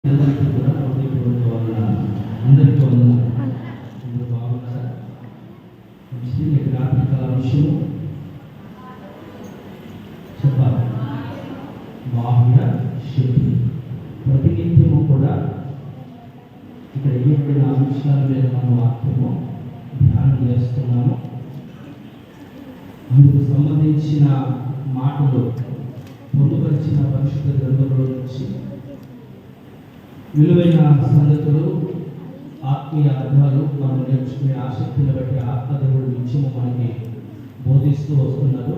అందరికీ కూడా హృదయపూర్వక వందనాలు. అందరికీ వందనాలు. అందరూ బాగున్నారా? మంచిది. మీకు రాత్రికాల విషయము చెప్పాలి. బాహ్య శుద్ధి. ప్రతినిత్యము కూడా ఇక్కడ ఇవ్వబడిన అంశాల మీద మనం వాక్యము ధ్యానం చేస్తున్నాము. అందుకు సంబంధించిన మాటలు పొందుపరిచిన పరిశుద్ధ గ్రంథంలో నుంచి విలువైన సంగతులు, ఆత్మీయ అర్థాలు మనం నేర్చుకునే ఆసక్తిని బట్టి ఆత్మదేవుడు నిత్యము మనకి బోధిస్తూ వస్తున్నారు.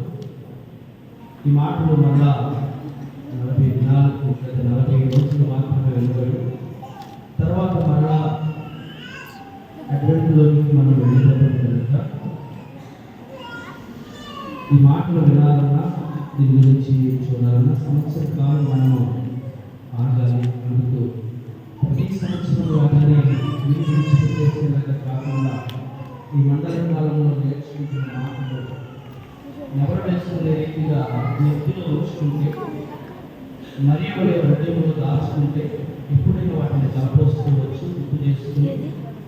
ఈ మాటలు మళ్ళా 40 దినాలు 40 రోజులు మాత్రమే వెళ్ళాడు. తర్వాత మళ్ళా అడ్వెంట్లోకి మనం వెళ్ళిపోతాం కనుక ఈ మాటలు వినాలన్నా, దీని గురించి చూడాలన్నా సంవత్సర కాలం మనము ఆగాలి. అందుకు ప్రతి సంవత్సరం అలానే చేసేలాగా కాకుండా ఈ మండల కాలంలో నేర్చుకుంటున్న మాటలు ఎవరు నేర్చుకునే రీతిగా వ్యక్తిలో ఉంచుకుంటే మరియు హృదయంలో దాచుకుంటే ఎప్పుడైనా వాటిని తలపోస్తూ వచ్చి గుర్తు చేసుకుని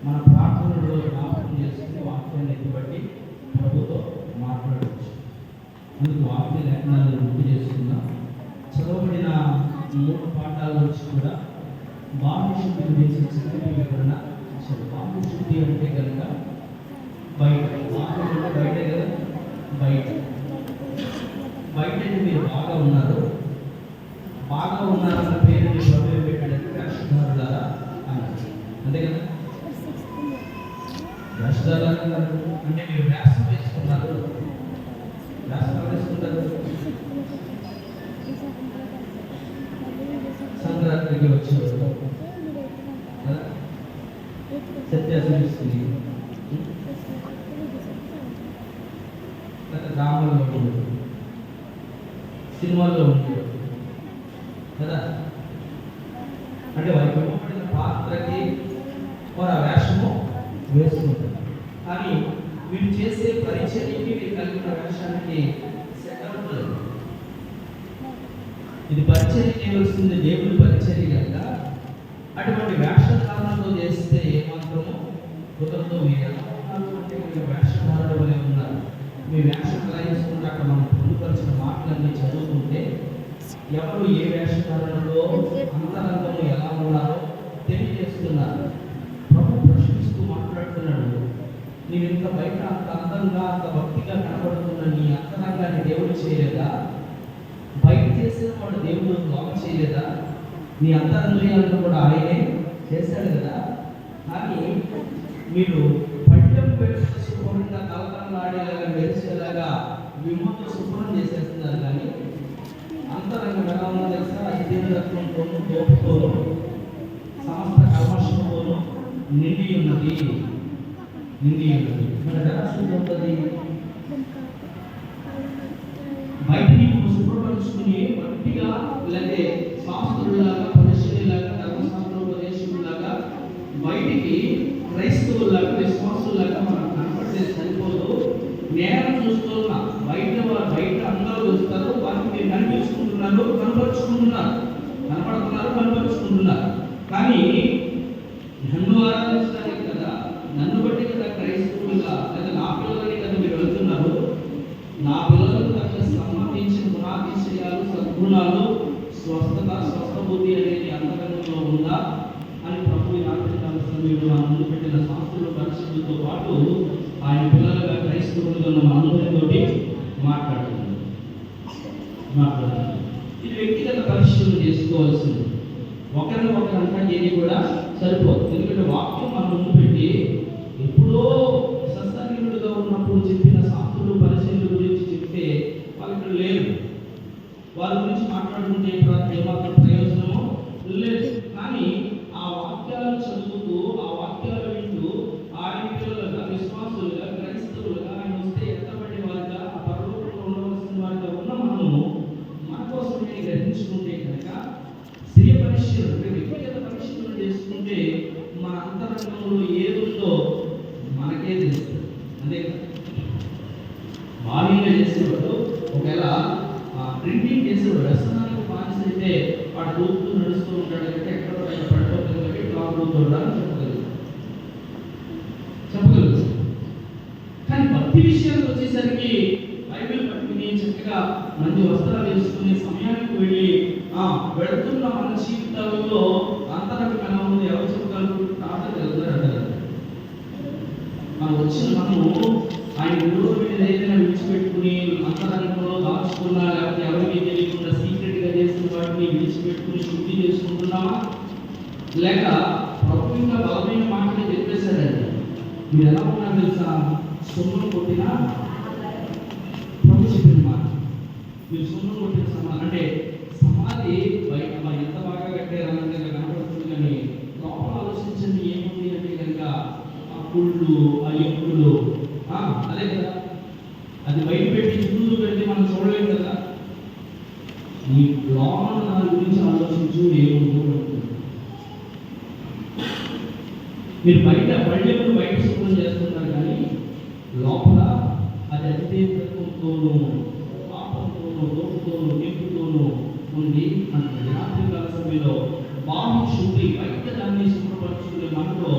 మన ప్రార్థనలో జ్ఞాపకం చేసుకుని వాక్యాన్ని ఎత్తుబట్టి ప్రభుతో మాట్లాడవచ్చు. అందుకు వాక్య లేఖనాలను గుర్తు చేసుకుందాం. చదవబడిన 3 పాఠాల నుంచి కూడా బాహ్య శుద్ధి గురించి చక్కటి వివరణ ఇచ్చారు. బాహ్య శుద్ధి అంటే కనుక బయట, బాహ్య అంటే బయటే కదా, బయట మీరు బాగా ఉన్నారన్న పేరు మీ ప్రభు పెట్టడానికి వేషధారులారా అన్నారు. అంతే కదా, వేషధారులారా అంటే మీరు వేషం వేసుకున్నారు. వేషం వేసుకుంటారు. సంక్రాంతికి వచ్చారు సత్యాసరిస్తుంది, డ్రామాల్లో ఉండదు, సినిమాల్లో ఉండదు కదా. అంటే వారికి ఇవ్వబడిన పాత్రకి వారు ఆ వేషము వేసుకుంటారు. కానీ వీరు చేసే పరిచర్యకి వీరు కలిగిన వేషానికి సెటప్ లేదు. ఇది పరిచర్య చేయవలసింది దేవుడి పరిచర్య కనుక అటువంటి వేషధారణతో చేస్తే ఏమాత్రము కుదరదు. మీరు ఎలా ఉన్నారు అంటే మీరు వేషధారణ వలె ఉన్నారు. మీ వేషం ఎలా చేసుకుంటే అక్కడ మనం పొందుపరిచిన మాటలన్నీ చదువుకుంటే ఎవరు ఏ వేషధారణలో అంతరంగంలో ఎలా ఉన్నారో తెలియజేస్తున్నారు. ప్రభు ప్రశ్నిస్తూ మాట్లాడుతున్నాడు. నీవు ఇంత బయట అంత అందంగా అంత భక్తిగా కనబడుతున్న నీ అంతరంగాన్ని దేవుడు చేయలేదా? బయట చేసిన వాడు దేవుడు లోపల చేయలేదా? నీ అంతరంగాలను కూడా ఆయనే చేశాడు కదా. కానీ మీరు పళ్ళెం పెట్టుకు శుభ్రంగా కలకలాడేలాగా మెరిసేలాగా విమోచన శుభ్రం చేసేస్తున్నారు. కానీ అంతరంగం ఎలా ఉందో తెలుసా? అధిదేవత్వంతోనూ తోపుతోనూ సమస్త కల్మషంతోనూ నిండి ఉన్నది. మన ఎలా శుద్ధి ఉంటుంది? బయట నీకు శుభ్రపరుచుకుని గట్టిగా లేకపోతే శాస్త్రులాగా, పరిశీలిలాగా, ధర్మశాస్త్రోపదేశులాగా బయటికి క్రైస్తవులాగా, విశ్వాసులాగా మనం కనపడితే సరిపోదు. నేరం చూస్తున్నా బయట అందరూ వస్తారు, వారికి మీరు కనిపించుకుంటున్నారు, కనపడుతున్నారు. కానీ నన్ను ఆరాధించడానికి కదా, నన్ను బట్టి కదా క్రైస్తవులుగా లేదా నా పిల్లలని కదా మీరు వెళ్తున్నారు. నా పిల్లలకు తగ్గ సంబంధించిన గుణాతిశయాలు, సద్గుణాలు, స్వస్థ బుద్ధి అనేది అంతరంగంలో ఉందా అని ప్రభు రాత్రికాల సమయంలో మన ముందు పెట్టిన శాస్త్రుల పరిస్థితులతో పాటు ఆయన పిల్లలుగా క్రైస్తవులుగా ఉన్న అందరితోటి మాట్లాడుతున్నారు. ఇది వ్యక్తిగత పరిశీలన చేసుకోవాల్సింది. ఒకరిని ఏది కూడా సరిపోదు. ఎందుకంటే వాక్యం మన ముందు పెట్టి ఎప్పుడో సత్సంగులుగా ఉన్నప్పుడు చెప్పిన శాస్త్రులు పరిశీలన గురించి చెప్తే వాళ్ళు ఇక్కడ లేరు. వారి గురించి మాట్లాడుకుంటే ఏమాత్రం ప్రయోజనమో లేదు. కానీ ఆ వాక్యాలు చదువుతూ, ఆ వాక్యాలు వింటూ ఆయన పిల్లలుగా, విశ్వాసులుగా, క్రైస్తవులుగా ఆయన వస్తే ఎత్తబడి వారిగా, ఆ పరలోకంలో ఉండవలసిన వారిగా ఉన్న మనము మన కోసమే గ్రహించుకుంటే కనుక స్వీయ పరిశీలన, వ్యక్తిగత పరిశీలన చేసుకుంటే మన అంతరంగంలో ఏదుందో మనకే ప్రభుత్వం అని చెప్పగలుగుతాం. కానీ భక్తి విషయానికి వచ్చేసరికి బైబిల్ పట్టుకుని చక్కగా మంచి వస్త్రాలు వేసుకుని సమయానికి వెళ్ళి వెళుతున్న మన జీవితాలలో అంతరంగం ఎలా ఉంది ఎవరు చెప్పగలరు? ప్రార్థన జరుగుతారు. మనం వచ్చిన మనము ఆయన విరోధమైన ఏదైనా విడిచిపెట్టుకుని అంతరంగంలో దాచుకున్నా, లేకపోతే ఎవరికి తెలియకుండా సీక్రెట్ గా చేసిన వాటిని విడిచిపెట్టుకుని శుద్ధి చేసుకుంటున్నామా? లేక ప్రభు ఇంకా బలమైన మాటలు చెప్పేశారండి. మీరు ఎలా ఉన్నారు తెలుసా? సున్నం కొట్టినా ప్రభు చెప్పిన మాట. మీరు సున్నం కొట్టిన సమాధి అంటే సమాధి బయట ఎంత బాగా కట్టారన్నది కనపడుతుంది, కానీ లోపల ఆలోచించండి ఏముంది అంటే కనుక ఆ కుళ్ళు, ఆ ఎప్పులు, అదే కదా. అది బయట పెట్టి చుట్టూ పెడితే మనం చూడలేము కదా. నీ లోపల దాని గురించి ఆలోచించు ఏముందో. మీరు బయట పళ్ళెప్పుడు బయట శుభ్రం చేస్తున్నారు, కానీ లోపల అది అతిథేతత్వంతోనూ పాపంతోనూ దోపుతోనూ నింపుతోనూ ఉంది అంటే రాత్రికాల సమయంలో బాహ్య శుద్ధి బయట దాన్ని శుభ్రపరుచుకునే మనలో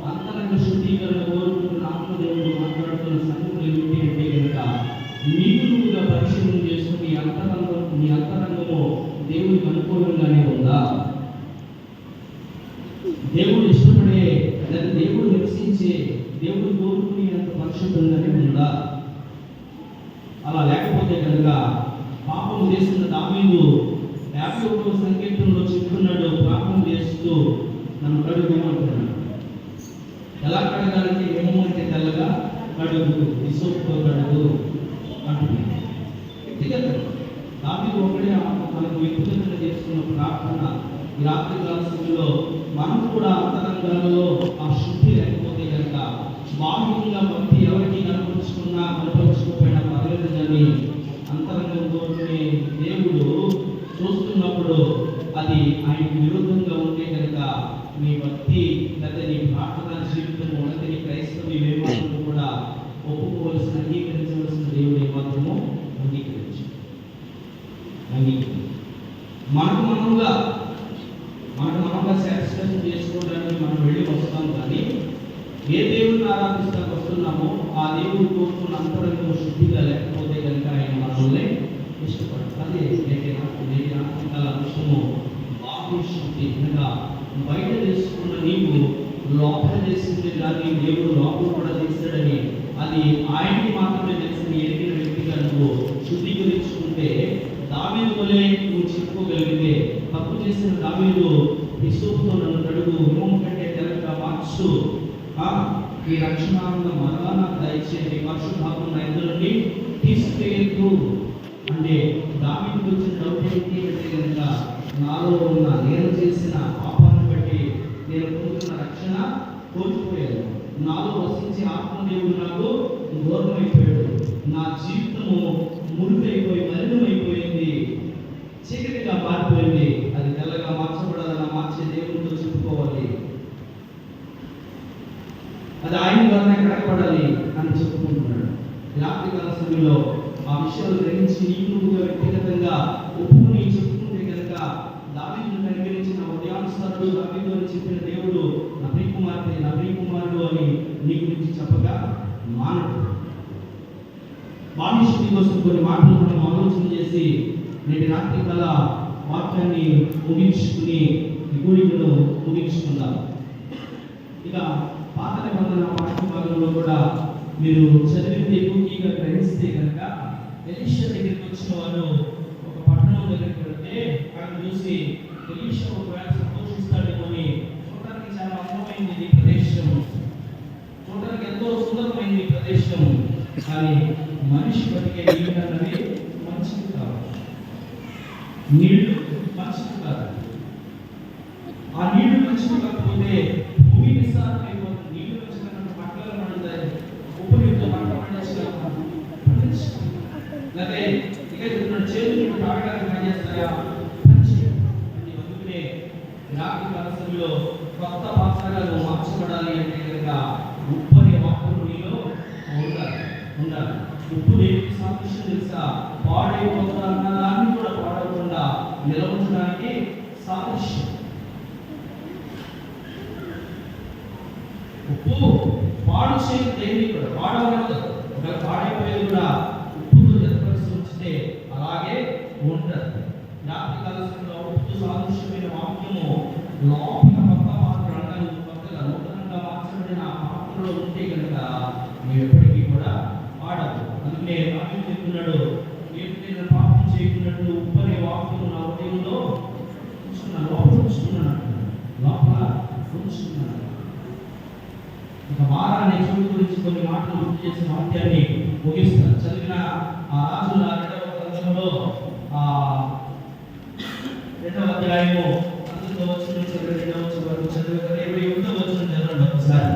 అంతరంగ శుద్ధీకరణ కోరుకుంటున్న ఆత్మదేవుడు మాట్లాడుతున్న సంగతులు ఏమిటి అంటే కనుక నీవుగా పరిశీలన చేసుకుని నీ అంతరంగము దేవుడికి అనుకూలంగానే ఉందా? దేవుడు ఇష్టపడే లేదా దేవుడు నివసించే, దేవుడు కోరుకునే అంత పరిశుద్ధంగానే ఉందా? అలా లేకపోతే కనుక పాపం చేస్తున్న దావీదు 51వ సంకీర్తనలో చెప్తున్నాడు, పాపం చేస్తూ నన్ను కడుగుమంటున్నాడు. ఎలా కడగాలంటే ఏమో అంటే తెల్లగా కడుగు, విసుగుతో కడుగు అంటున్నాడు. వ్యక్తిగత దావీదు ఒకడే మనకు వ్యక్తిగతంగా చేసుకున్న ప్రార్థన. ఈ రాత్రి కాల సమయంలో మనం కూడా అంతరంగాలలో ఆ శుద్ధి లేకపోతే కనుక బాహ్యంగా భక్తి ఎవరికి కనపరుచుకోకపోయినా పర్లేదు, కానీ అంతరంగంతోనే దేవుడు చూస్తున్నప్పుడు అది ఆయనకు విరుద్ధంగా ఉంటే కనుక మీ భక్తి లేదా నీ ప్రార్థన జీవితం ఉన్నది నీ క్రైస్తవ ఏమాత్రము కూడా ఒప్పుకోవలసిన అంగీకరించవలసిన దేవుడు ఏమాత్రము అంగీకరించు. మనకు మనంగా సాటిస్ఫాక్షన్ చేసుకోవడానికి మనం వెళ్ళి వస్తాం, కానీ ఏ దేవుడిని ఆరాధిస్తానికి వస్తున్నామో ఆ దేవుడు కోరుకున్న అంతరంగం శుద్ధిగా లేకపోతే కనుక ఆయన మనల్ని ఇష్టపడతారు. అదే అంశము బాహ్య శుద్ధి. అనగా బయట చేసుకున్న నీవు లోపల చేసింది కానీ దేవుడు లోపల కూడా చేస్తాడని అది ఆయనకి మాత్రమే తెలిసిన ఎరిగిన వ్యక్తిగా నువ్వు శుద్ధీకరించుకుంటే దావీదు వలె నువ్వు చెప్పుకోగలిగితే, తప్పు చేసిన దావీదు విసుగుతో నన్ను కడుగు, హిమం కంటే తెల్లగా మార్చు, ఈ రక్షణానంద మరలా నాకు దయచేయండి, పరిశుద్ధాత్మ నా ఇద్దరు నుండి తీసుకెళ్ళదు అంటే దావీదుకు వచ్చిన డౌట్ ఏంటి అంటే కనుక నాలో ఉన్న నేను చేసిన పాపాన్ని బట్టి నేను పొందుతున్న రక్షణ కోల్పోయాను, నాలో వసించే ఆత్మదేవుడు నాకు దూరం అయిపోయాడు, నా జీవితము మురికైపోయి మలినమైపోయింది, చీకటిగా మారిపోయింది, అది తెల్లగా మార్చబడాలని మార్చే దేవుడితో చెప్పుకోవాలి, అది ఆయన ద్వారా కడగబడాలి అని చెప్పుకుంటున్నాడు. రాత్రికాల సమయంలో ఆ విషయాలు గ్రహించి నీకుగా వ్యక్తిగతంగా ఒప్పుకుని చెప్పుకుంటే కనుక దావీదును కనికరించిన ఉదయానుసారుడు దావీదు అని చెప్పిన దేవుడు నా ప్రియకుమారుడు అని నీ గురించి చెప్పగా మానడు. బాహ్యశుద్ధి కోసం కొన్ని మాటలు మనం ఆలోచన చేసి నేటి రాత్రికాల వాక్యాన్ని ముగించుకుని కూడికను ముగించుకుందాం. ఇక పాత నిబంధన వాక్య భాగంలో కూడా మీరు చదివితే పూర్తిగా గ్రహిస్తే కనుక ఎలీషా దగ్గరికి వచ్చిన వారు ఒక పట్టణం దగ్గరికి వెళ్తే అక్కడ చూసి ఎలీషా ఒకవేళ సంతోషిస్తాడేమో అని చూడడానికి చాలా అందమైంది ఈ ప్రదేశం, చూడడానికి ఎంతో సుందరమైంది ఈ ప్రదేశం, కానీ మనిషి బతికే నీళ్ళు అన్నది మంచిది కాదు, నీళ్లు మంచిది కాదు. ఆ నీళ్లు మంచిది కాకపోతే భూమి నిస్సారం అయిపోతుంది. నీళ్లు మంచిగా పంటలు పండుతాయి, ఉప్పు నీటితో పంట లేకపోతే ఇక చెప్తున్నాడు చేతులు తాగడానికి పని చేస్తాయా అని. అందుకనే రాత్రి కాలంలో కొత్త పాత్రలు మార్చబడాలి అంటే కనుక ఉప్పు అనే వాక్యం నీలో ఉండాలి. ఉప్పు దేనికి సాదృశ్యం తెలుసా? పాడైపోతా అన్న దాన్ని కూడా పాడకుండా నిలవడానికి సాదృశ్యం. ఉప్పు పాడు చేయదు, దేన్ని కూడా పాడవదు. ఒకవేళ పాడైపోయేది కూడా ఉప్పుతో జతపరిచి ఉంచితే అలాగే ఉంటుంది. రాత్రి కాలంలో ఉప్పు సాదృశ్యమైన వాక్యము లోపల కొత్త పాత్ర అనగా కొత్తగా నూతనంగా మార్చబడిన పాత్రలో ఉంటే కనుక నువ్వు ఎప్పటికీ కూడా పాడవు. అందుకే వాక్యం చెప్తున్నాడు, నేను పాపం చేయకున్నట్లు ఉప్పు అనే వాక్యం నా హృదయంలో లోపల ఉంచుకున్నాను. ఇక వారాన్ని చూడు గురించి కొన్ని మాటలు గుర్తు చేసిన వాక్యాన్ని ముగిస్తాను. చదివిన ఆ రాజుల 2వ గ్రంథంలో 2వ అధ్యాయము 11వ వచనం నుంచి 22వ వచనం వరకు చదివారు. 28వ వచనం చదవండి ఒకసారి.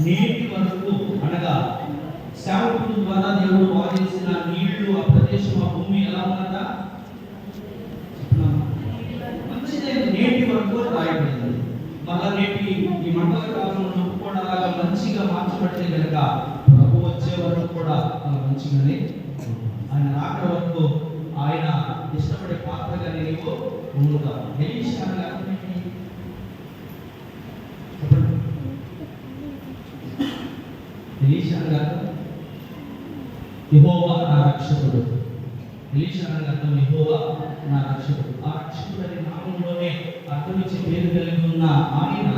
నేటి వరకు అనగా సేవకుల ద్వారా దేవుడు వాదించిన నీళ్లు, ఆ ప్రదేశం, ఆ భూమి ఎలా ఉన్నద మంచిదే. నేటి వరకు రాయబడింది. మళ్ళా నేటి ఈ మండల కాలంలో కూడా అలాగా మంచిగా మార్చబడితే కనుక ప్రభు వచ్చే వరకు కూడా అలా మంచిగానే ఆయన రాక వరకు ఆయన ఇష్టపడే పాత్రగా నీవు ఉంటావు. ఎలీషా యెహోవా నా రక్షకుడు. ఎలీషా అనే అర్థం యెహోవా నా రక్షకుడు. ఆ రక్షకుడు అనే నామంలోనే అర్థం ఇచ్చే పేరు కలిగి ఉన్న ఆయన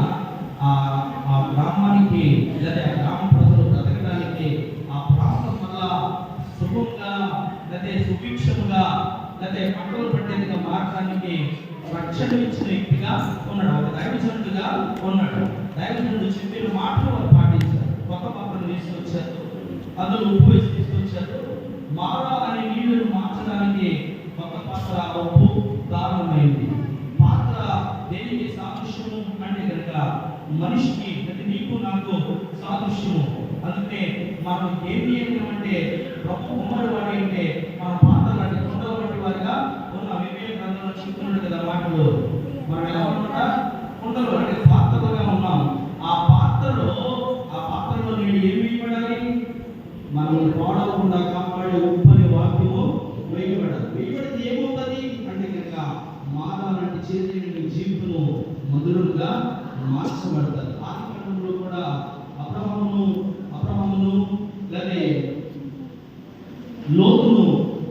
ఆ గ్రామానికి లేదా ఆ గ్రామ ప్రజలు బ్రతకడానికి, ఆ ప్రాంతం వల్ల శుభంగా లేదా సుభిక్షముగా లేదా పంటలు పట్టేందుకు మార్గానికి రక్షణ ఇచ్చిన వ్యక్తిగా ఉన్నాడు. ఒక దైవజనుడిగా ఉన్నాడు. దైవజనుడు చెప్పిన మాటలు వారు పాటించారు. కొత్త పాత్రను తీసుకొచ్చారు, అందులో ఉప్పు వేసి తీసుకొచ్చారు. మారా అనే నీళ్లను మార్చడానికి కొత్త పాత్ర ఉప్పు కారణమైంది. పాత్ర దేనికి సాదృశ్యము అంటే కనుక మనిషికి, అంటే నీకు నాకు సాదృశ్యము. అందుకే మనం ఏమి అంటే ప్రభు కుమారుడు వాడి అంటే మన పాత్రలు అంటే కొండల వంటి వారిగా ఉన్న వివేక గ్రంథంలో చెప్తున్నాడు కదా మాటలు. మనం ఎలా ఉన్నాడా? కొండలు అంటే పాత్రలుగా ఉన్నాం. ఆ పాత్రలో నేను ఏమి పడాలి? మనం పాడకుండా కాపాడే ఉప్పు అనే వాక్యము వేయబడాలి. వేయబడితే ఏమవుతుంది అంటే కనుక మారాలంటే చేతి జీవితము మధురంగా మార్చబడతారు. ఆది కాలంలో కూడా అబ్రహామును లేదా లోతును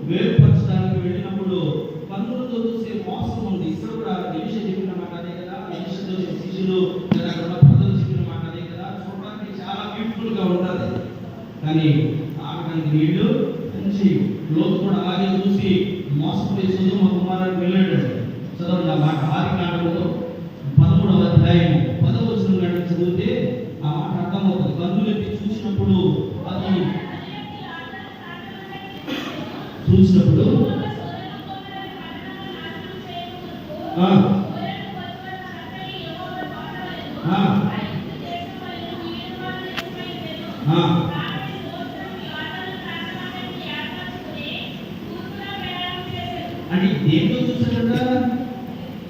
వేరుపరచడానికి వెళ్ళినప్పుడు కన్నులతో చూసే మోసం ఉంది. ఇక్కడ కూడా ఎలీషా చెప్పిన మాట అదే కదా, ఎలీషాతో శిష్యులు లేదా అక్కడ ప్రజలు చెప్పిన మాట అదే కదా. చూడడానికి చాలా బ్యూటిఫుల్ గా ఉంటుంది, కానీ తాగడానికి నీళ్లు మంచి. లోతు కూడా అలాగే చూసి మోసపోయి సుధమ కుమారుడికి వెళ్ళాడు. చదవండి ఆ మాట. ఆదికాండములో 13వ అధ్యాయము 10వ వచనం నుండి చదివితే ఆ మాట అర్థమవుతుంది. కన్నులెత్తి చూసినప్పుడు అంటే దేంతో చూశాడంట?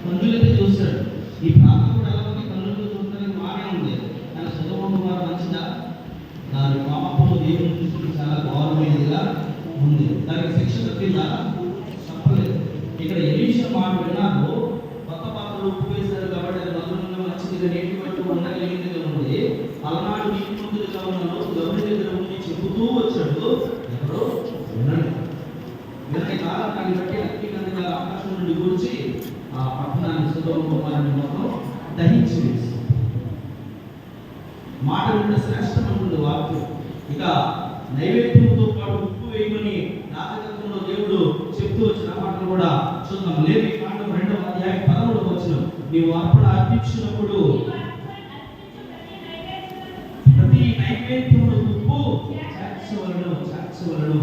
కన్నులైతే చూశాడు. ఈ ప్రాంతం కూడా ఎలా ఉంది? కన్నులతో చూడడానికి బాగానే ఉంది. కానీ సొదొమ కుమార మంచిదా? దాని పాపము దేవుని దృష్టికి చాలా ఘోరమైనదిగా ఉంది. దానికి శిక్ష తప్పిందా? తప్పలేదు. ఇక్కడ ఎలీషా మాట విన్నారు. కొత్త పాత్రలు ఉప్పు వేశారు కాబట్టి అది మధురంగా మంచిదిగా నేటి వరకు ఉండగలిగిందిగా ఉంది. అలనాడు నీటి ముందుగా ఉన్న గౌరి దగ్గర ఉండి చెబుతూ వచ్చాడు. ఎవరో వినండి. ఇరవై కాలాన్ని బట్టి అగ్నికంగా ఆకాశం నుండి కూర్చి ఆ పట్టణాన్ని సొదొమ కుమారుని మొత్తం దహించి వేసి మాట వింటే శ్రేష్టం ఉంటుంది వాక్యం. ఇక నైవేద్యంతో పాటు ఉప్పు వేయమని నాటకంలో దేవుడు చెప్తూ వచ్చిన మాటలు కూడా చూద్దాం. లేవికాండం 2వ అధ్యాయం 13వ వచనం. నీవు అర్పణ అర్పించినప్పుడు ప్రతి నైవేద్యమును ఉప్పు చేర్చవలెను.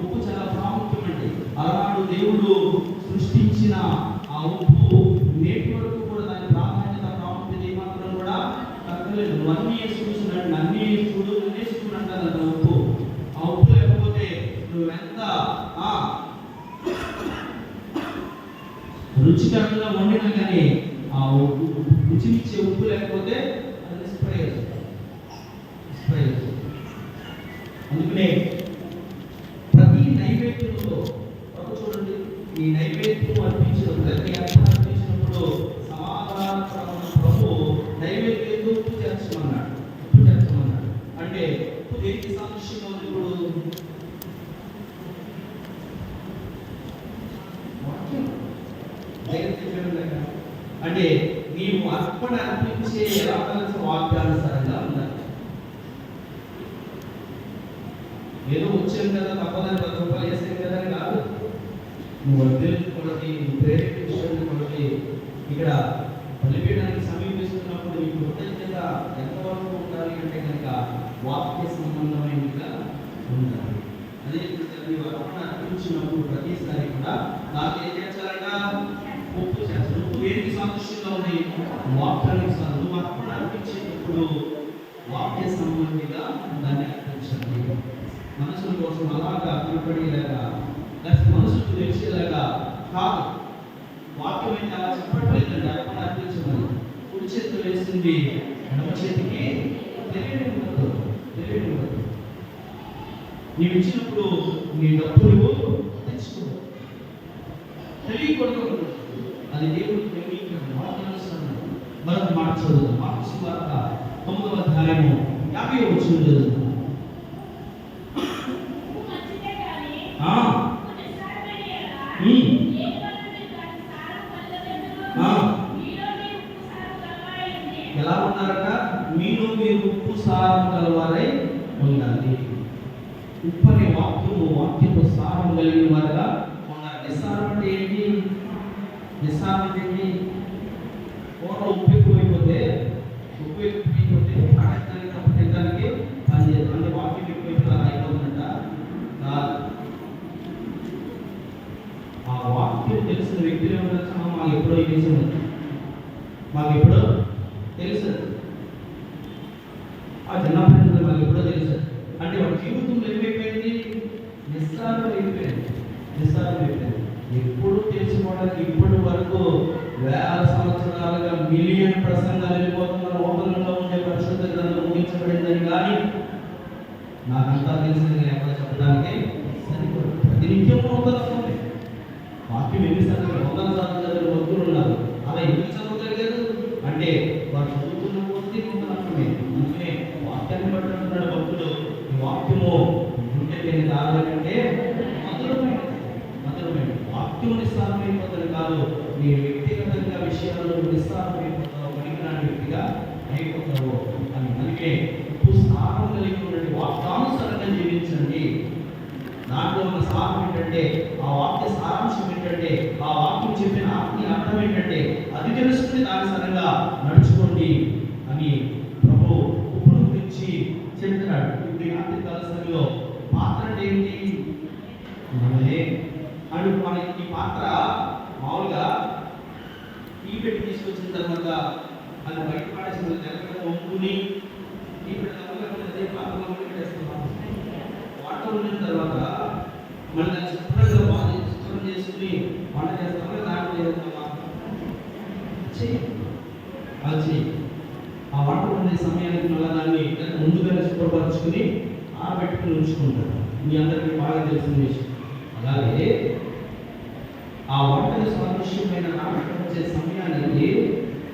ఉప్పు చాలా ప్రాముఖ్యమండి. అలాంటి దేవుడు సృష్టించిన ఆ ఉప్పు నేటి వరకు కూడా దాని ప్రాధాన్యత, ప్రాముఖ్యత ఏమాత్రం కూడా తగ్గలేదు. అన్నీ వేసుకుంటున్నాడు, అన్నీ వేసుకుంటానంట ఉప్పు. ఆ ఉప్పు లేకపోతే నువ్వెంత రుచికరంగా వండినా కానీ ఆ రుచినిచ్చే ఉప్పు లేకపోతే అది నిష్ప్రయోజనం. అందుకనే ప్రతి నైవేద్యంలో చూడండి, ఈ నైవేద్యం అర్పించిన ప్రతి అర్పించినప్పుడు సమాధానపరమైన ప్రభు నైవేద్యంతో ఉప్పు చేర్చమన్నాడు. అంటే ఉప్పు దేనికి సాదృశ్యంగా ఉంది? ఇప్పుడు అంటే నీవు అర్పణ అర్పించే ఎలా కలిసి వాక్యానుసారంగా ఉండాలి. ఏదో వచ్చాను కదా తప్పదని 10 రూపాయలు వేసాను కదా అని కాదు. నువ్వు వర్ధిల్లుకొలది, నువ్వు ప్రేరేపించుకొలది. ఇక్కడ బలిపీఠానికి సమీపిస్తున్నప్పుడు నీకు కృతజ్ఞత ఎంతవరకు ఉండాలి అంటే కనుక వాక్య సంబంధమైనదిగా ఉండాలి. అదే నీవు అర్పణ అర్పించినప్పుడు ప్రతిసారి కూడా నాకు ఏం చేస్తారంట? ఉప్పు చేస్తాను. ఉప్పు దేనికి సాదృశ్యంగా ఉంది? వాక్యానికి సాధన. నువ్వు అర్పణ అర్పించేటప్పుడు వాక్య సంబంధిగా దాన్ని అర్పించండి. మనసుల కోసం అలాగా కనపడేలాగా, మనసుకు తెలిసేలాగా కాదు. వాక్యం అయితే అలా చెప్పట్లేదండి. అర్పణ అర్పించమని కుడి చేతితో వేసింది ఎడమ చేతికి తెలియడం ఉండదు. నీవు ఇచ్చినప్పుడు నీ డబ్బులు తెచ్చుకో, తెలియకూడదు. అది దేవుడికి తెలియక వాక్యానుసారం. మరొక మాట చదువు. మార్కు సువార్త 9వ అధ్యాయము 50వ వచనం. ఎలా ఉన్నారట? మీలో మీరు ఉప్పు సారం కలవారై ఉండాలి. ఉప్పు అనే వాక్యపు సారం కలిగిన వారుగా ఉన్నారు. నిస్సారం అంటే ఏంటి? కూరలో ఉప్పు ఎక్కువైపోతే పాడటానికి తప్ప తినడానికి పనిచేయదు. అంటే వాక్యం ఎక్కువైపోతే అలా అయిపోతుందంట కాదు. ఆ వాక్యం తెలిసిన వ్యక్తులు ఏమన్నా మాకు ఎప్పుడో తెలుసు. ఆ చిన్నప్పుడు మాకు ఎప్పుడో తెలుసు. అంటే వాడి జీవితంలో ఏమైపోయింది? నిస్సారం అయిపోయింది. ఎప్పుడు తెలుసుకోవడానికి ఇప్పటి వరకు వేల సంవత్సరాలుగా మిలియన్ ప్రసంగాలు వెళ్ళిపోతున్న నూతనంగా ఉండే పరిశుద్ధ గ్రంథం ముగించబడిందని కానీ నాకంతా తెలిసింది ఎక్కడ చెప్పడానికి సరిపోదు. ప్రతి నిత్యం నూతనంగా ఉంది. వాక్యం ఎన్నిసార్లు 100 సార్లు చదివిన భక్తులు ఉన్నారు. అలా ఎందుకు చదవగలిగారు అంటే వారు చదువుతున్న కొద్ది నూతనత్వమే. అందుకనే వాక్యాన్ని బట్టి అంటున్నాడు భక్తుడు, ఈ వాక్యము ఉంటే నేను దాదాకంటే మధురమైనది. వాక్యం నిస్సారమైపోతుంది కాదు, నీ వ్యక్తిగతంగా విషయాల్లో నిస్సారమైపోతావు, పనికిరాని వ్యక్తిగా అయిపోతావు అని. అందుకే ఉప్పు సారం కలిగి ఉన్నటువంటి వాక్యానుసారంగా జీవించండి. దాంట్లో ఉన్న సారం ఏంటంటే, ఆ వాక్య సారాంశం ఏంటంటే, ఆ వాక్యం చెప్పిన ఆత్మీయ అర్థం ఏంటంటే అది తెలుసుకుని దాని సరంగా నడుచుకోండి అని ప్రభు ఉప్పును గురించి చెప్తున్నాడు. ఇప్పుడు రాత్రి కలసంలో పాత్ర అంటే ఏంటి? మనమే. అండ్ మన ఈ పాత్ర మామూలుగా టీ పెట్టి తీసుకొచ్చిన తర్వాత అది బయట పాడేసిన తెల్లగా వంపుని టీ పెట్టి అదే పాత్రలో పెట్టేస్తున్నాం. వాటర్ ఉండిన తర్వాత మళ్ళీ దాన్ని శుభ్రంగా బాగా శుభ్రం చేసుకుని వంట చేస్తామా? దాంట్లో చేస్తామా? చెయ్యి. ఆ వాటర్ ఉండే సమయానికి మళ్ళీ దాన్ని ముందుగానే శుభ్రపరచుకుని ఆరబెట్టుకుని ఉంచుకుంటారు. మీ అందరికీ బాగా తెలిసిన విషయం. అలాగే ఆ వంటలు సాదృశ్యమైన నాటకం వచ్చే సమయానికి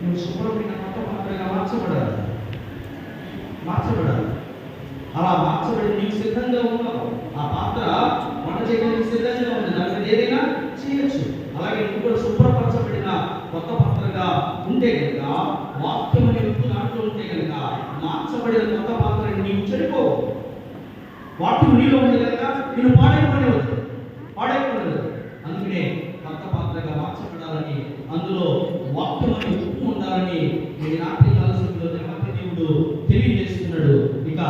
నువ్వు శుభ్రమైన కొత్త పాత్రగా మార్చబడాలి. అలా మార్చబడి నీకు సిద్ధంగా ఉన్నావు. ఆ పాత్ర వంట చేయడానికి సిద్ధంగా ఉంది. దాన్ని ఏదైనా చేయొచ్చు. అలాగే నువ్వు కూడా శుభ్రపరచబడిన కొత్త పాత్రగా ఉంటే కనుక, వాక్యం అనే ఉప్పు దాంట్లో ఉంటే కనుక, మార్చబడిన కొత్త పాత్ర నీవు చెడిపోవు. వాక్యం నీలో ఉంటే కనుక నేను పాడైపోలేదు. అందుకనే కొత్త పాత్రగా మార్చబడాలని, అందులో వాక్యం అనే ఉప్పు ఉండాలని ఈ రాత్రి కాలశంలో దేవుడు తెలియజేస్తున్నాడు. ఇక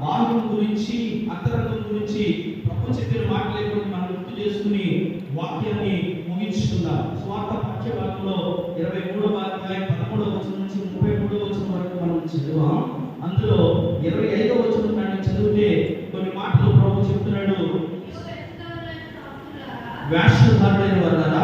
బాహ్యం గురించి, అంతరంగం గురించి ప్రభు చెప్పిన మాటలు మనం గుర్తు చేసుకుని వాక్యాన్ని ముగించుకుందాం. స్వార్థ పాఠ్య భాగంలో 23వ అధ్యాయం 13వ వచనం నుంచి 33వ వచనం వరకు మనం చదివాం. అందులో 25వ వచనం మనం చదివితే కొన్ని మాటలు ప్రభు చెప్తున్నాడు. వేషధారులైన వారు కదా,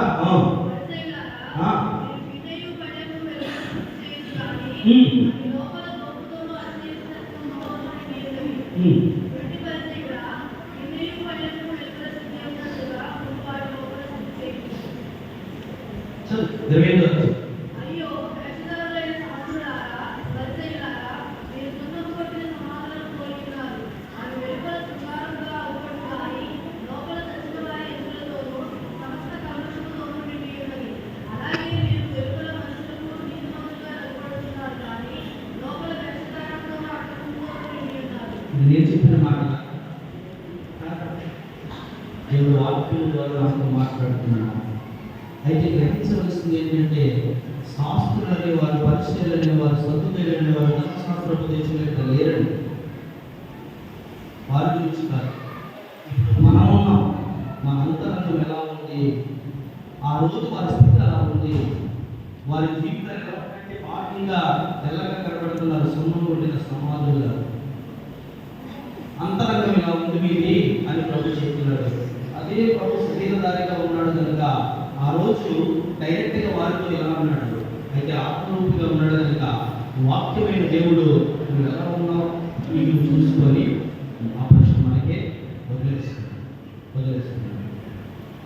నేను చెప్పిన మాట దేవుడు వాక్యం ద్వారా నాతో మాట్లాడుతున్నాను. అయితే గ్రహించవలసింది ఏంటంటే శాస్త్రులు అనేవారు, పరిచయాలు అనేవారు, సద్దులు అనేవారు ధర్మశాస్త్ర ఉపదేశం లేరండి. వారి గురించి కాదు. ఇప్పుడు మనం ఉన్నాం, మన అంతరంగం ఎలా ఉంది, ఆ రోజు వారి స్థితి ఎలా ఉంది, వారి జీవితాలు ఎలా అంటే బాగా తెల్లగా కనబడుతున్నారు, సున్నం కొట్టిన సమాధులుగా. అంతరంగం ఇలా ఉంది మీది అని ప్రభు చెప్తున్నాడు. అదే ప్రభు శరీరధారిగా ఉన్నాడు కనుక ఆ రోజు డైరెక్ట్గా వారితో ఎలా ఉన్నాడు, అయితే ఆత్మరూపిగా ఉన్నాడు కనుక వాక్యమైన దేవుడు నువ్వు ఎలా ఉన్నావు నీవు చూసుకొని ఆ ప్రశ్న మనకే వదిలేస్తున్నాడు.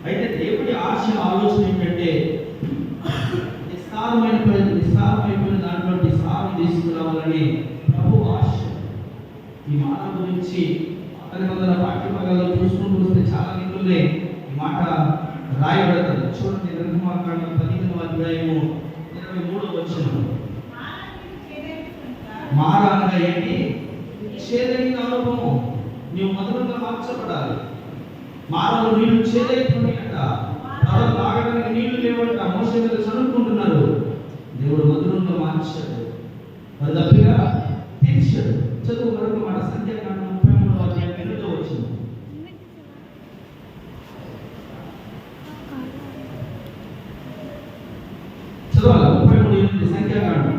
అయితే దేవుడి ఆశ ఆలోచన ఏంటంటే నిస్సారమైపోయిన దాంట్లో సారం తీసుకురావాలని ప్రభు ఆశ. ఈ మాట గురించి అతని వందల పాఠ్యభాగాల్లో చూసుకుంటూ వస్తే చాలా నిధులే ఈ మాట రాయబడుతుంది. చూడండి, నిర్గమాకాండం 15వ అధ్యాయము 23వ వచనం. మారా అనగా ఏంటి? చేదైన అనుభవం. నీవు మధురంగా మార్చబడాలి. మారలో నీళ్లు చేదైపోయినట, ప్రజలు తాగడానికి నీళ్లు లేవంట, మోసే మీద చదువుకుంటున్నారు. దేవుడు మధురంగా మార్చాడు, మరి తప్పిగా తీర్చాడు. చదువు వరకు మాట సంఖ్యాకాండం 33వ అధ్యాయం 8వ వచనం. చదవాలి 33 సంఖ్యాకాండం.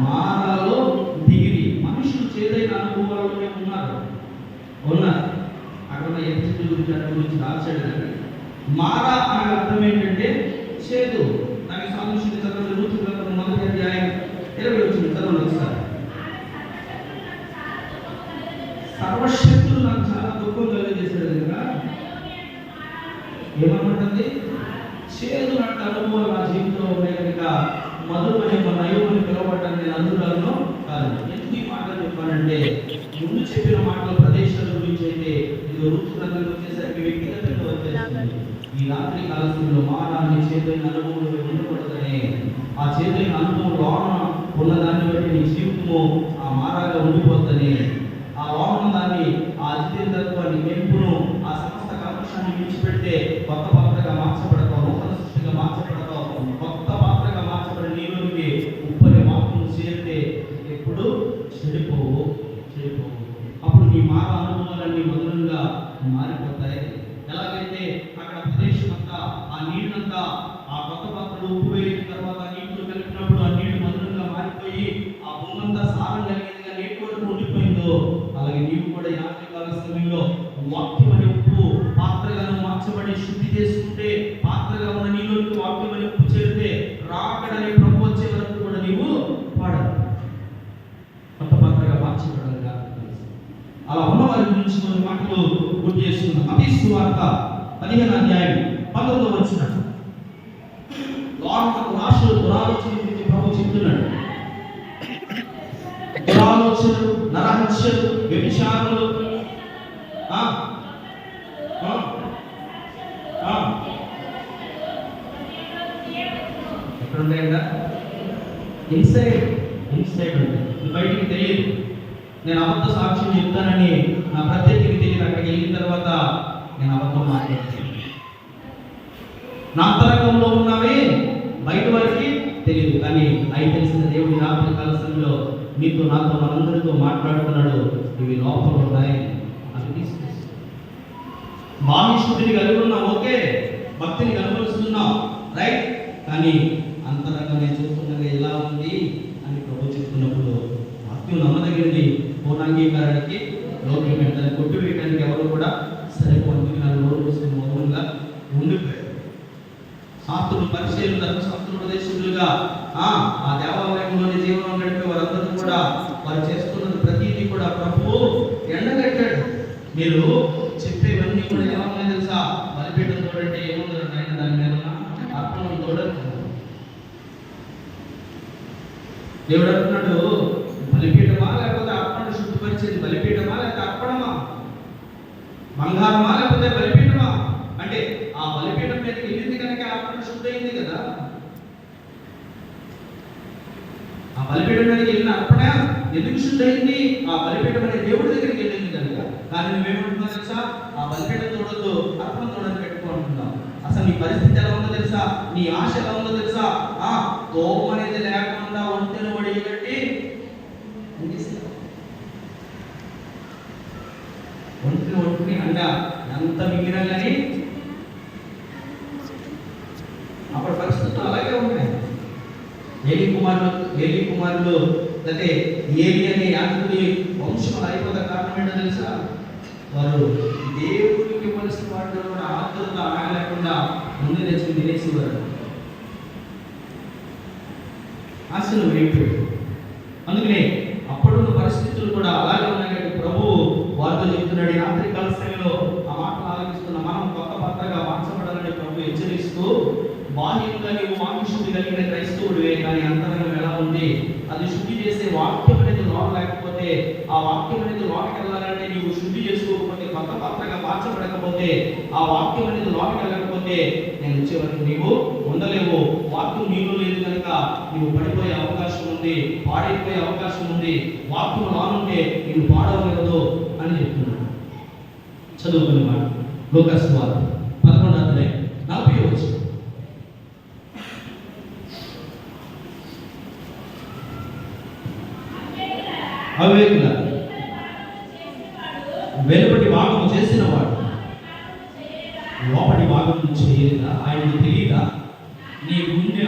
మారాలో దిగిరి. మనుషులు చేదైన అనుభవాలలోనే ఉన్నారు. అక్కడ ఎపిసోడ్ గురించి రాశాడు. కానీ మారా అనే అర్థం ఏంటంటే చేదు. దానికి సాదృశ్యం చదవండి. రూతు గ్రంథం 1వ అధ్యాయం 20వ వచనం చదవండి ఒకసారి. సర్వశక్తులు నాకు చాలా దుఃఖం కలిగజేశాడు కనుక ఏమనుంటుంది? చేదు అంటే అనుభవాలు నా జీవితంలో ఉన్నాయి కనుక మధురమనే మన నయోమని పిలవబడ్డాను నేను అందులో కాదు. ఎందుకు ఈ మాటలు చెప్పానంటే ముందు చెప్పిన మాటల ప్రదేశాల గురించి అయితే ఇది ఋతు గ్రంథంలో వచ్చేసరికి వ్యక్తిగతంగా వచ్చేస్తుంది. ఈ రాత్రి కాలంలో మారాన్ని చేదైన అనుభవం ఉండకూడదనే ఆ చేదైన అనుభవం లోన ఉన్నదాన్ని బట్టి నీ జీవితము ఆ మారాగా ఉండిపోద్దని, ఆ లోన దాన్ని ఆ అధితత్వాన్ని మెరుపును ఆ సమస్త కల్మషాన్ని విడిచిపెడితే కొత్త పాత్రగా మార్చబడతావు, నూతన సృష్టిగా మార్చబడతావు. కొత్త పాత్రగా మార్చబడి నీలోనికి ఉప్పని వాక్యం చేరితే ఎప్పుడు చెడిపోవు. అప్పుడు నీ మార అనుభవాలన్నీ మధురంగా మారిపోతాయి. ఎలాగైతే అక్కడ ప్రదేశం అంతా ఆ నీళ్ళంతా ఆ కొత్త పాత్రలు ఉప్పు వేసిన తర్వాత నీళ్లు కలిపినప్పుడు ఆ నీళ్లు మధురంగా మారిపోయి ఆ భూమంతా సారం కలిగేదిగా నీటి వరకు ఉండిపోయిందో, అలాగే నీవు కూడా ఈ రాత్రికాల సమయంలో వాక్యం అనే ఉప్పు పాత్రగాను మార్చబడి శుద్ధి చేసుకుంటే, పాత్రగా ఉన్న నీలోకి వాక్యం అనే ఉప్పు చేరితే రాకడనే ప్రభు వచ్చే వరకు కూడా నీవు పాడాలి. కొత్త పాత్రగా మార్చబడాలి. అలా ఉన్న వారి గురించి కొన్ని మాటలు గుర్తు చేసుకుందాం. మత్తయి సువార్త 15వ అధ్యాయం 19వ వచనం. రాష్ట్ర దురాలోచన గురించి ప్రభు చెప్తున్నాడు. దురాలోచనలు, నరహత్యలు, వ్యభిచారములు, ఎక్కడ ఉన్నాయి కదా? ఇన్సైడ్ ఉంటుంది, బయటికి తెలియదు. నేను అబద్ధ సాక్ష్యం చెప్తానని నా ప్రత్యేకతకి తెలియదు. అక్కడికి వెళ్ళిన తర్వాత నేను అబద్ధం మాట్లాడుతాను. నా అంతరంగంలో ఉన్నవి బయట వారికి తెలియదు. కానీ అవి తెలిసిన దేవుడి రాత్రి కాలంలో మీతో నాతో మనందరితో మాట్లాడుతున్నాడు. ఇవి లోపల ఉన్నాయి, అవి తీసుకొస్తాయి. బాహ్యశుద్ధిని కలిగి ఉన్నాం, ఓకే, భక్తిని కనుగొలుస్తున్నాం, రైట్. కానీ అంతరంగం నేను చూస్తుండగా ఎలా ఉంది అని ప్రభు చెప్తున్నప్పుడు వాక్యం నమ్మదగినది, పూర్ణ అంగీకారానికి లోకం దాన్ని కొట్టు వేయడానికి ఎవరు కూడా సరిపోతుంది. నా నోరు మూసుకుని మౌనంగా ఉండిపోయారు. శాస్త్రులు, పరిచయులు, ధర్మశాస్త్రులు, ఉపదేశకులుగా ఆ దేవాలయంలోని జీవనం గడిపే వారందరూ కూడా వారు చేస్తున్నది ప్రతిదీ కూడా ప్రభువు ఎండగట్టాడు. మీరు చెప్పేవన్నీ కూడా ఎలా ఉన్నాయి తెలుసా? బలిపీఠం తోడంటే ఏముందంటే ఆయన దాని మీద అర్పణం తోడదు. దేవుడు అంటున్నాడు, బలిపీఠమా లేకపోతే అర్పణ శుద్ధిపరిచేది బలిపీఠమా లేకపోతే అర్పణమా? బంగారమా లేకపోతే బలిపీఠమా? అంటే ఆ బలిపీఠం మీదకి వెళ్ళింది కనుక అర్పణ శుద్ధి అయింది కదా. ఆ బలిపీఠం మీదకి వెళ్ళిన అర్పణ ఎందుకు శుద్ధి అయింది? ఆ బలిపీఠం అనే దేవుడి దగ్గరికి వెళ్ళింది కనుక. కానీ నువ్వేమంటున్నావు తెలుసా? ఆ బలిపీఠం తోడొద్దు, అర్పణ తోడని పెట్టుకుంటున్నావు. అసలు నీ పరిస్థితి ఎలా ఉందో తెలుసా? నీ ఆశ ఎలా ఉందో తెలుసా? తోపు అనేది లేకుండా ఒంటెను ఒడిగట్టి ఒంటిని అంగా ఎంత మిగిలినా కానీ అప్పుడు పరిస్థితులు అలాగే ఉన్నాయి. ఏలి కుమారులు అంటే ఏలి అనే యాజకుడి వంశం అయిపోతే కారణం ఏంటో తెలుసా? వారు దేవుడికి ఇవ్వాల్సిన వాటిలో కూడా ఆతురత ఆగలేకుండా ముందు తెచ్చి తినేసేవారు. ఆశలు వేయిపోయాడు. అందుకనే అప్పుడున్న పరిస్థితులు కూడా అలాగే ఉన్నాయి. ప్రభువు వారితో చెప్తున్నాడు, ఈ రాత్రి కాల సమయంలో ఆ మాటలు ఆలోచిస్తున్న మనం కొత్త పాత్రగా మార్చబడాలని ప్రభు హెచ్చరిస్తూ, బాహ్యంగా నీవు వాక్య శుద్ధి కలిగిన క్రైస్తవుడివే, కానీ అంతరంగం ఎలా ఉంది? అది శుద్ధి చేసే వాక్యం అనేది లోన లేకపోతే, ఆ వాక్యం అనేది లోనకి వెళ్ళాలంటే నీవు శుద్ధి చేసుకోకపోతే, కొత్త పాత్రగా మార్చబడకపోతే, ఆ వాక్యం అనేది లోనకి వెళ్ళకపోతే నేను వచ్చే వరకు నీవు ఉండలేవు. వాక్యం నీలో లేదు కనుక నీవు పడిపోయే అవకాశం ఉంది, పాడైపోయే అవకాశం ఉంది. వాక్యం లోనుంటే నీవు పాడవలేదు అని చెప్తున్నాడు. చదువుకునే మాట లూకాసు వార్త 11:40. అవివేకుల వెలుపటి భాగము చేసిన వాడు లోపటి భాగము చేయలేదా? ఆయనకు తెలియదా? నీ గుండె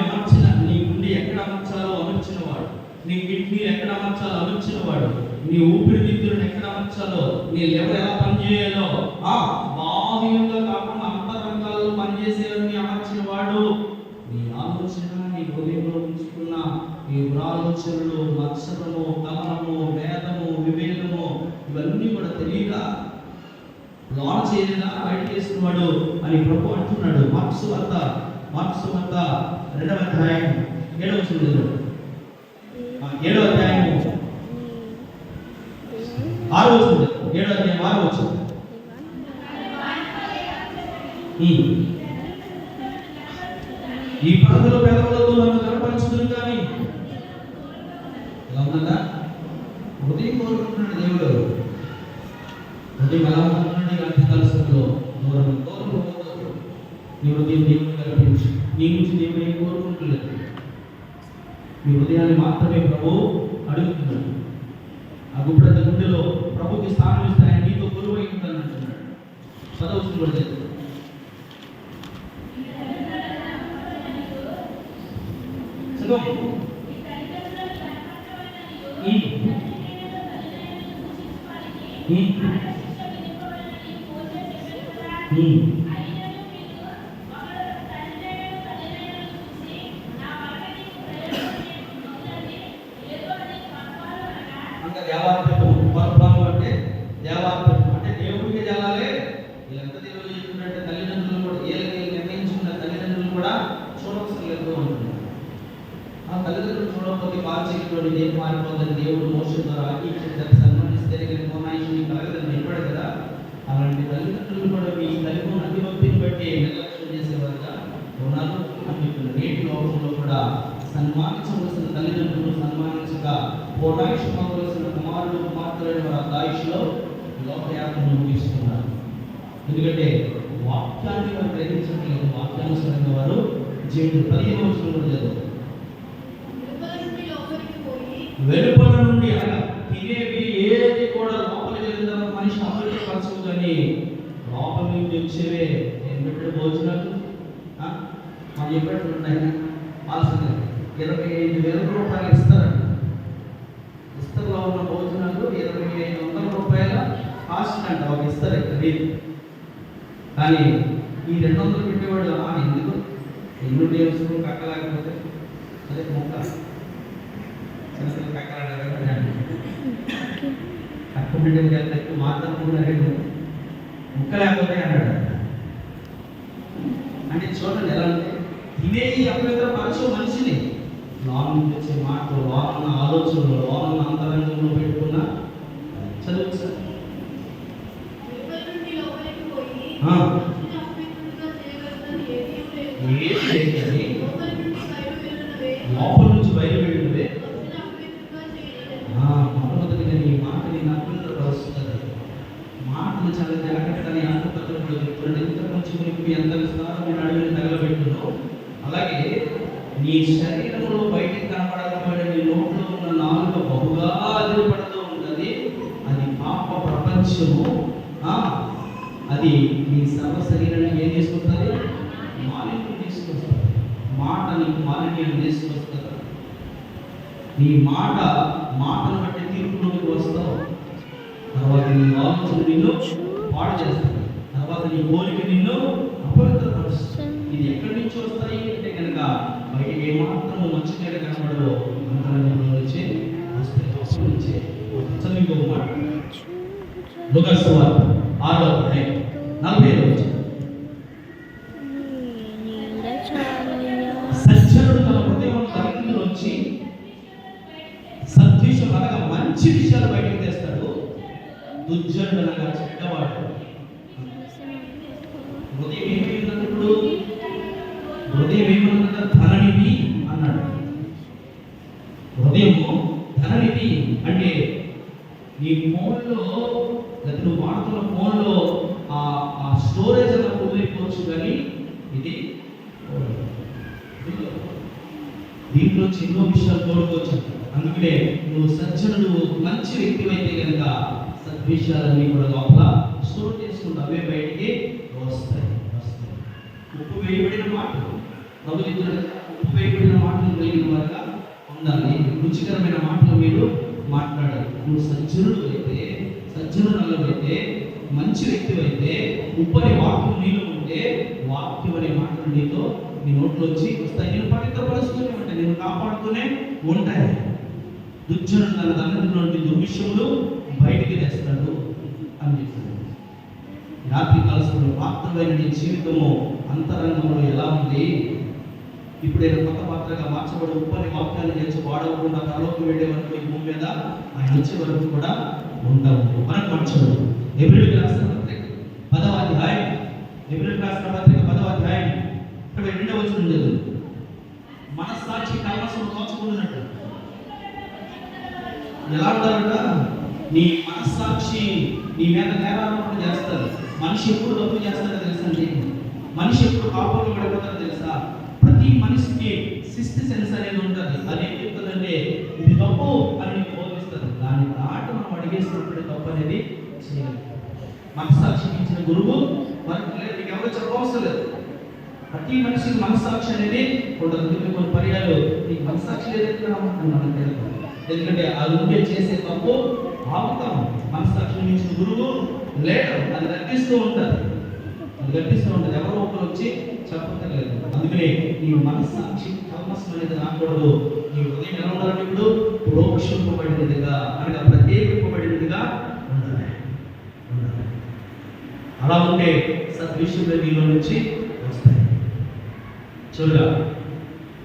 ఎక్కడ అమర్చాలో అమర్చిన వాడు, నీ కిడ్నీ ఎక్కడ అమర్చాలో అమర్చిన వాడు, నీ ఊపిరితిత్తులను ఎక్కడ అమర్చాలో, నీ లెవర్ ఎలా పనిచేయాలో బాహ్యంగా కాకుండా అంతరంగాల్లో పనిచేసేవన్నీ అమర్చిన వాడు. నీ ఆలోచన నీ హృదయంలో ఉంచుకున్న ఈ ఆలోచనలు, మత్సరము, కలనము, వేదము, వివేకము ఇవన్నీ కూడా తెలియక లోన చేయలేదా? బయట చేస్తున్నాడు అని ప్రభు అంటున్నాడు. మార్క్సు వార్త 2వ అధ్యాయం 7వ వచనం. 7వ అధ్యాయం 6వ వచనం. 7వ అధ్యాయం 6వ వచనం. ఈ ప్రజల పెదవులతో నన్ను కనపరచుదురు కానీ ఎలా ఉందా? హృదయం కోరుకుంటున్నాడు దేవుడు. హృదయం ఎలా ఉంటున్నాడు? అంత్యకాలంలో దూరం నీ హృదయం దేవుని కల్పించి నీ నుంచి దేవుడు ఏం కోరుకుంటున్నాడు? మీ హృదయాన్ని మాత్రమే ప్రభు అడుగుతున్నాడు. ఆ గుప్పెడంత గుండెలో ప్రభుకి స్థానం ఇస్తే ఆయన నీతో కొలువై ఉంటానని అంటున్నాడు. 10వ వచనం కూడా చదువు. అంటే దేవుడికి జలాలే. వీళ్ళంతా దేవుడు చెప్తున్నట్టే తల్లిదండ్రులు కూడా వీళ్ళకి నిర్ణయించుకున్న తల్లిదండ్రులు కూడా చూడవలసిన లేదు అంటున్నారు. ఆ తల్లిదండ్రులు చూడకపోతే బాధ్యతలు దేని మారిపోతుంది. దేవుడు మోసం ద్వారా సన్మానిస్తే మోనాయిని కలగదని చెప్పాడు కదా. అలాంటి తల్లిదండ్రులు కూడా మీ తల్లిదండ్రులు అతిభక్తిని బట్టి నిర్లక్ష్యం చేసేవారుగా ఉన్నారు అని చెప్తున్నారు. నేటి లోకంలో కూడా సన్మానించవలసిన తల్లిదండ్రులు సన్మానించక పోటాయిషవలసిన కుమారుడు కుమార్తెలైన వారి ఆయుష్లో లోకయాత్రను ముగిస్తున్నారు. ఎందుకంటే వాక్యాన్ని వారు గ్రహించట్లేదు. వాక్యానుసరంగా వారు జీవితం 15వ వచనం కూడా చదువు. వెలుపల నుండి అనగా తినేవి ఏది కూడా లోపలికి వెళ్ళిన తర్వాత మనిషి అమృతపరచవు, కానీ లోపల నుంచి వచ్చేవే నేను పెట్టిన భోజనాలు మనం చెప్పేటువంటి ఆయన ఆల్సిన 25,000 రూపాయలు ఇస్తారంట. ఇస్తర్లో ఉన్న భోజనాలు 25,000 అంట ఒక ఇస్తారు ఖరీదు. కానీ ఈ 200 పెట్టేవాడు ఎందుకు ఎన్ను డేమ్స్ కక్కలేకపోతే అదే మొక్క చిన్నపిల్లలు కక్కలాడారు కక్క బిడ్డకి వెళ్తే ఎక్కువ మాట్లాడుకున్నాడు ముక్క లేకపోతే అన్నాడు. అంటే చూడండి ఎలా అంటే ఇదే ఈ అపవిత్ర పరచు మనిషిని లోన నుంచి వచ్చే మాటలు, లోన ఆలోచనలు, లోన అంతరంగంలో పెట్టుకున్న చదువు సార్ లోపల నుంచి బయట వెళ్ళినవే మొట్టమొదటిగా నీ మాటని నమ్ముతుంది. మాటలు చాలా జాగ్రత్తగా ఆత్మపత్రంలో చెప్తున్నాడు. ఎంత కొంచెం మీకు ఎంత విస్తారం నేను అడవిని తగలబెట్టును, అలాగే నీ శరీరంలో బయటికి కనపడకపోయిన నీ నోట్లో ఉన్న నాలుక బహుగా అదిరిపడుతూ ఉంటుంది. అది పాప ప్రపంచము. అది నీ సర్వ శరీరాన్ని ఏం తీసుకొస్తుంది? మాలిన్యం తీసుకొస్తుంది. మాట నీకు మాలిన్యం తీసుకొస్తుంది. నీ మాటను బట్టి తీర్పులోకి వస్తావు. తర్వాత నీ ఆలోచన నిన్ను పాడు చేస్తుంది. తర్వాత నీ పోలిక నిన్ను అపవిత్రపరుస్తుంది. ఇది ఎక్కడి నుంచి వస్తాయి అంటే కనుక బయటికి ఏమాత్రము మంచి నీడ కనబడవు, అంతరంగంలో నుంచి వస్తాయి. చదువు మాట లూకాసు సువార్త 6వ అధ్యాయం 45వ సజ్జనుడు తన హృదయం తరగతిలోంచి సద్విషయం అనగా మంచి విషయాలు బయటకు తెస్తాడు. దుర్జనుడు అనగా చెడ్డవాడు. హృదయం ఏమైందన్నప్పుడు హృదయం ఏమన్నా ధననిధి అన్నాడు. హృదయము ధననిధి అంటే నీ ఫోన్లో లేదా నువ్వు వాడుతున్న ఫోన్లో ఆ స్టోరేజ్ అన్న ఫుల్లైపోవచ్చు, కానీ ఇది దీంట్లో ఎన్నో విషయాలు తోడుకోవచ్చు. అందుకనే నువ్వు సజ్జనుడు మంచి వ్యక్తి అయితే కనుక సద్విషయాలన్నీ కూడా లోపల స్టోర్ చేసుకుంటూ అవే బయటికి వస్తాయి. ఉప్పు వేయబడిన మాటలు ఉప్పు వేయబడిన మాటలు కలిగిన వారుగా ఉండాలి. రుచికరమైన మాటలు మీరు మాట్లాడాలి. నువ్వు సజ్జనులైతే మంచి వ్యక్తి అయితే ఉప్పు అనే వాక్యం నీలో ఉంటే వాక్యం అనే మాటలు నీతో నీ నోట్లోంచి వస్తాయి. నేను పవిత్రపరుస్తూనే ఉంటాయి, నేను కాపాడుతూనే ఉంటాయి. దుర్జనుడు తన దండ్రుల దుర్విషయములు బయటికి తెస్తాడు అని చెప్తున్నాడు. రాత్రి కాలశంలో పాత్రమైన నీ జీవితము అంతరంగంలో ఎలా ఉంది? ఇప్పుడైనా కొత్త పాత్రగా మార్చబడి ఉప్పు అనే వాక్యాలు నేర్చి వాడకుండా తలోకి వెళ్ళే వరకు ఈ భూమి మీద ఆయన వచ్చే వరకు కూడా ఉంటాము. మనకు మార్చబడు. హెబ్రీయులకు రాసిన పత్రిక 10వ అధ్యాయం 10వ అధ్యాయం 2వ వచనం చదువు. మనస్సాక్షి కల్మషం తోచకుండానట్టు ఎలా ఉంటారట? నీ మనస్సాక్షి నీ మీద నేరారోపణ చేస్తారు. మనిషి ఎప్పుడు తప్పు చేస్తాడో తెలుసా అండి? మనిషి ఎప్పుడు పాపంలో పడిపోతారో తెలుసా? ప్రతి మనిషికి సిక్స్త్ సెన్స్ అనేది ఉంటుంది. అదేం చెప్తుందంటే ఇది తప్పు అని బోధిస్తుంది. దాన్ని దాటి మనం అడిగేసినప్పుడు తప్పు అనేది చేయాలి. మనస్సాక్షికి ఇచ్చిన గురువు మనకు లేదు, మీకు ఎవరు చెప్పవసరం లేదు. ప్రతి మనిషికి మనస్సాక్షి అనేది ఉండదు. కొన్ని పర్యాలు నీకు మనస్సాక్షి లేదంటే మనం తెలుసు. ఎందుకంటే అది ఉంటే చేసే తప్పు ఆపుతాం. మనస్సాక్షిని ఇచ్చిన గురువు లేడు, అది గర్తిస్తూ ఉంటుంది. ఎవరో ఒకరు వచ్చి చెప్పలేదు. అందుకనే నీ మనస్సాక్షి కల్మషం అనేది రాకూడదు. నీ హృదయం ఎలా ఉండాలంటే ఇప్పుడు ప్రోక్షింపబడినదిగా అనగా ప్రత్యేకింపబడినదిగా ఉండాలి. అలా ఉంటే సద్విషయంలో నీలో నుంచి వస్తాయి. చూడగా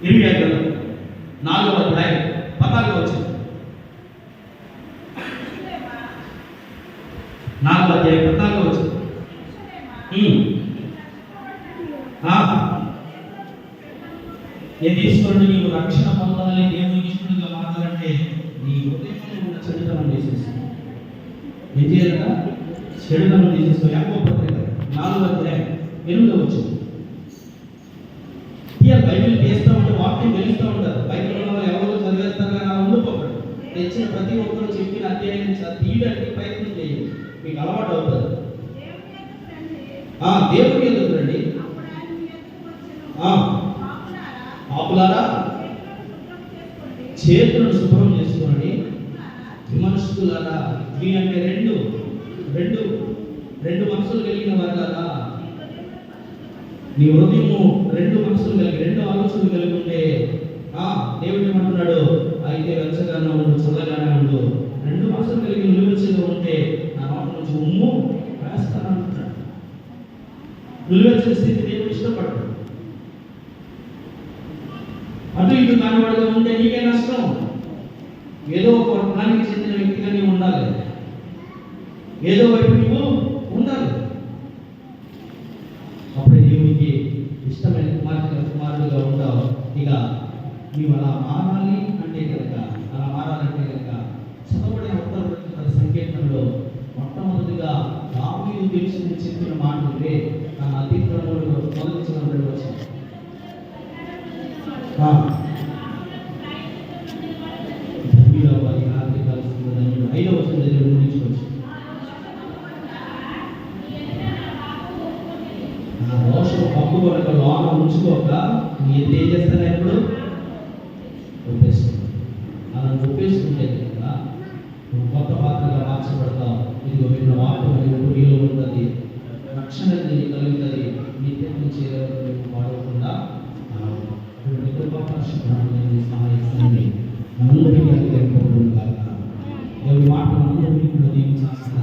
ఇర్మియా గ్రంథం 4వ అధ్యాయం 14వ వచనం. 4వ అధ్యాయం 14వ వచనం. ఏది తీసుకోండి, నీవు రక్షణ పొందాలని దేవునికి ఇష్టంగా మాట్లాడంటే నీ హృదయంలో ఉన్న చెడుతనం చేసేస్తావు. ఏం చేయాలట? చెడుతనం చేసేస్తావు. యాకోబు పత్రిక 4వ అధ్యాయం 8వ వచనం. బైబిల్ వేస్తూ ఉంటే వాక్యం వెలుస్తూ ఉంటారు. బైబిల్ ఉన్న వాళ్ళు ఎవరో చదివేస్తారు కానీ అలా ఉండిపోతాడు. తెచ్చిన ప్రతి ఒక్కరు చెప్పిన అధ్యాయాన్ని తీయడానికి ప్రయత్నం చేయండి, మీకు అలవాటు అవుతుంది. దేవుడికి ఎందుకు రండి? పాపులారా చేతులను శుభ్రం చేసుకోండి. విమర్శకులారా, అంటే 2 రెండు రెండు మనసులు కలిగిన వారు కదా. నీ హృదయము రెండు మనసులు కలిగి రెండు ఆలోచనలు కలిగి ఉంటే దేవుడు ఏమంటున్నాడు, అయితే వెచ్చగానే ఉండు, చల్లగానే ఉండు. రెండు మనసులు కలిగి నిలువెచ్చగా ఉంటే నా నోట నుంచి ఉమ్ము వేస్తానంటున్నాడు. నిలువెచ్చని స్థితి దేవుడు ఇష్టపడతాడు. అటు ఇటు కానివాడుగా ఉంటే నీకే నష్టం. ఏదో ఒక వర్గానికి చెందిన వ్యక్తిగా నీవు ఉండాలి, ఏదో వైపు నీవు ఉండాలి. అప్పుడే దేవునికి ఇష్టమైన కుమారుడుగా ఉంటావు. ఇక నీవు అలా మారాలి అంటే కనుక, అలా మారాలంటే కనుక చదవబడిన ఉత్తర సంకీర్తనలో మొట్టమొదటిగా దావీదు తెలిసింది చెప్పిన మాటలే తన అతిక్రమంలో మొదటి వచ్చింది. ఐదవ వచనం ముగించుకోవచ్చు. నా దోషం పప్పు కొనక లోన ఉంచుకోక నీ ఎదురు ఏం చేస్తాను ఎప్పుడు ఒప్పేసుకుంటాను. అలా ఒప్పేసుకుంటే కనుక నువ్వు కొత్త పాత్రగా మార్చబడతావు. ఇదిగో విన్న వాక్యం అనేది నీలో ఉంటుంది, రక్షణ అనేది కలుగుతుంది. నీ తెప్పు చేయాలని వాడకుండా సహాయిస్తుంది. అందరికీ ఎవరి మాట అందరికీ దీవించాల్సిన